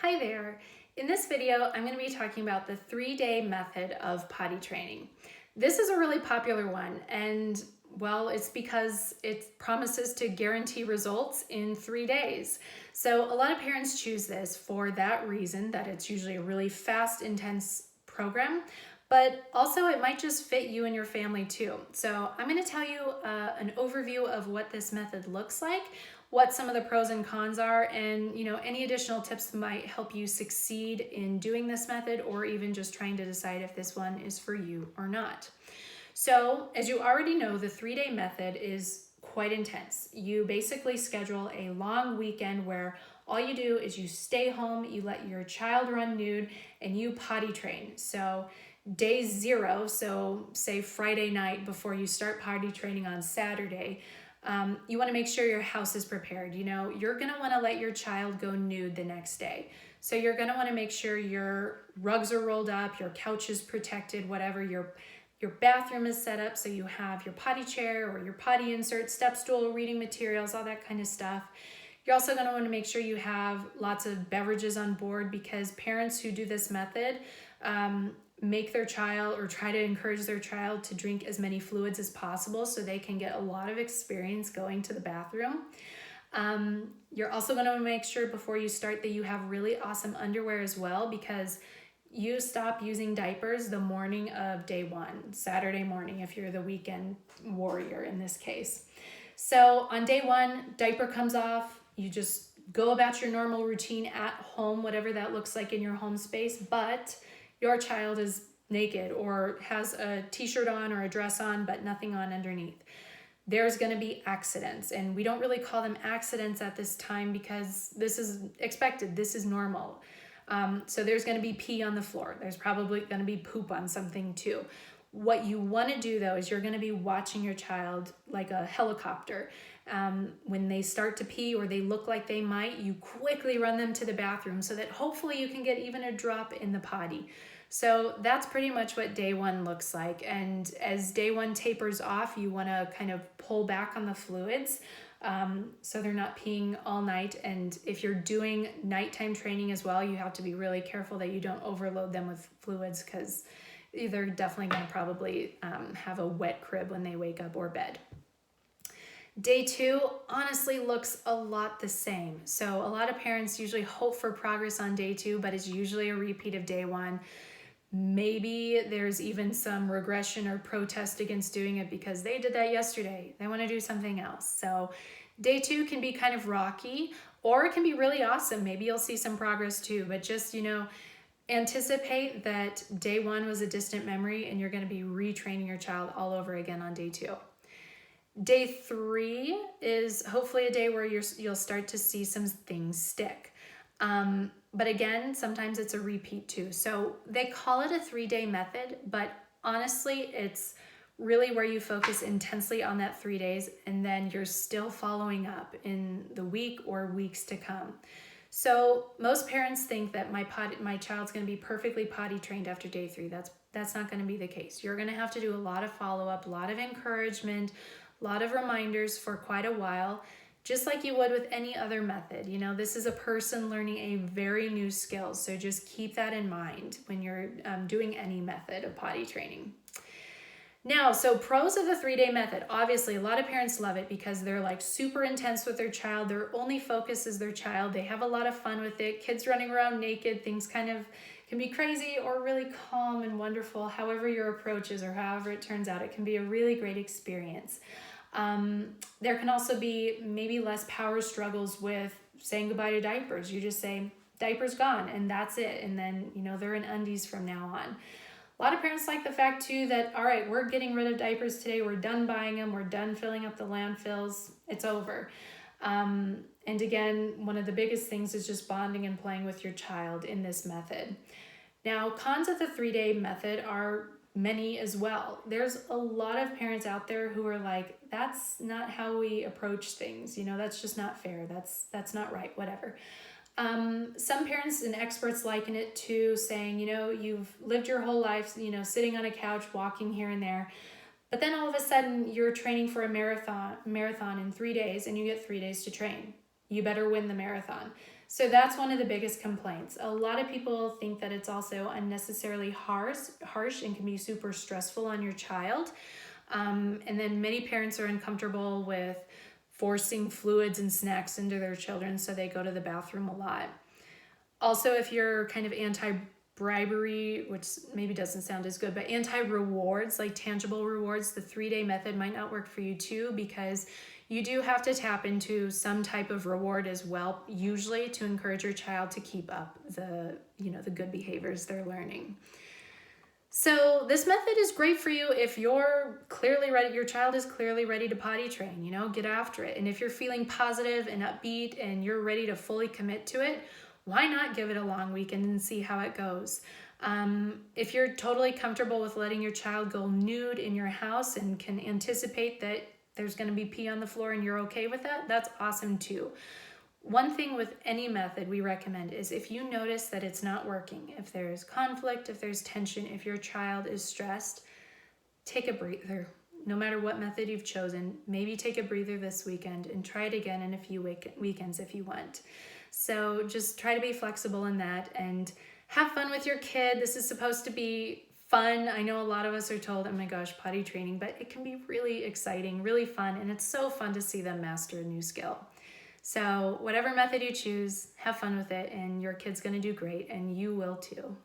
Hi there. In this video, I'm going to be talking about the 3-day method of potty training. This is a really popular one, and well, it's because it promises to guarantee results in 3 days. So a lot of parents choose this for that reason, that it's usually a really fast, intense program, but also it might just fit you and your family too. So I'm going to tell you an overview of what this method looks like, what some of the pros and cons are, and any additional tips that might help you succeed in doing this method, or even just trying to decide if this one is for you or not. So as you already know, the 3-day method is quite intense. You basically schedule a long weekend where all you do is you stay home, you let your child run nude, and you potty train. So day 0, so say Friday night before you start potty training on Saturday, you want to make sure your house is prepared. You're going to want to let your child go nude the next day. So you're going to want to make sure your rugs are rolled up, your couch is protected, whatever, your bathroom is set up so you have your potty chair or your potty insert, step stool, reading materials, all that kind of stuff. You're also going to want to make sure you have lots of beverages on board, because parents who do this method make their child, or try to encourage their child, to drink as many fluids as possible so they can get a lot of experience going to the bathroom. You're also going to make sure before you start that you have really awesome underwear as well, because you stop using diapers the morning of day 1, Saturday morning, if you're the weekend warrior in this case. So on day 1, diaper comes off. You just go about your normal routine at home, whatever that looks like in your home space, but your child is naked or has a t-shirt on or a dress on, but nothing on underneath. There's going to be accidents, and we don't really call them accidents at this time because this is expected. This is normal. So there's going to be pee on the floor. There's probably going to be poop on something too. What you want to do though is you're going to be watching your child like a helicopter. When they start to pee or they look like they might, you quickly run them to the bathroom so that hopefully you can get even a drop in the potty. So that's pretty much what day 1 looks like. And as day 1 tapers off, you want to kind of pull back on the fluids so they're not peeing all night. And if you're doing nighttime training as well, you have to be really careful that you don't overload them with fluids, because they're definitely going to probably have a wet crib when they wake up or bed. Day 2 honestly looks a lot the same. So a lot of parents usually hope for progress on day 2, but it's usually a repeat of day 1. Maybe there's even some regression or protest against doing it because they did that yesterday. They want to do something else. So day 2 can be kind of rocky, or it can be really awesome. Maybe you'll see some progress too, but just, anticipate that day 1 was a distant memory and you're going to be retraining your child all over again on day 2. Day 3 is hopefully a day where you'll start to see some things stick. But again, sometimes it's a repeat too. So they call it a 3-day method, but honestly, it's really where you focus intensely on that 3 days, and then you're still following up in the week or weeks to come. So most parents think that my child's going to be perfectly potty trained after day 3. That's not going to be the case. You're going to have to do a lot of follow-up, a lot of encouragement, a lot of reminders for quite a while, just like you would with any other method. This is a person learning a very new skill, so just keep that in mind when you're doing any method of potty training. Now, so pros of the 3-day method. Obviously, a lot of parents love it because they're like super intense with their child. Their only focus is their child. They have a lot of fun with it. Kids running around naked, things kind of can be crazy or really calm and wonderful. However your approach is or however it turns out, it can be a really great experience. There can also be maybe less power struggles with saying goodbye to diapers. You just say, diaper's gone, and that's it. And then, they're in undies from now on. A lot of parents like the fact too that, all right, we're getting rid of diapers today. We're done buying them. We're done filling up the landfills. It's over. And again, one of the biggest things is just bonding and playing with your child in this method. Now, cons of the 3-day method are many as well. There's a lot of parents out there who are like, that's not how we approach things. That's just not fair. That's not right, whatever. Some parents and experts liken it to saying, you've lived your whole life, sitting on a couch, walking here and there, but then all of a sudden you're training for a marathon in 3 days, and you get 3 days to train. You better win the marathon. So that's one of the biggest complaints. A lot of people think that it's also unnecessarily harsh and can be super stressful on your child. And then many parents are uncomfortable with forcing fluids and snacks into their children, so they go to the bathroom a lot. Also, if you're kind of anti-bribery, which maybe doesn't sound as good, but anti-rewards, like tangible rewards, the 3-day method might not work for you too, because you do have to tap into some type of reward as well, usually to encourage your child to keep up the good behaviors they're learning. So this method is great for you if you're clearly ready, your child is clearly ready to potty train, get after it. And if you're feeling positive and upbeat and you're ready to fully commit to it, why not give it a long weekend and see how it goes? If you're totally comfortable with letting your child go nude in your house and can anticipate that there's going to be pee on the floor and you're okay with that, that's awesome too. One thing with any method we recommend is if you notice that it's not working, if there's conflict, if there's tension, if your child is stressed, take a breather. No matter what method you've chosen, maybe take a breather this weekend and try it again in a few weekends if you want. So just try to be flexible in that and have fun with your kid. This is supposed to be fun. I know a lot of us are told, oh my gosh, potty training, but it can be really exciting, really fun, and it's so fun to see them master a new skill. So whatever method you choose, have fun with it, and your kid's going to do great, and you will too.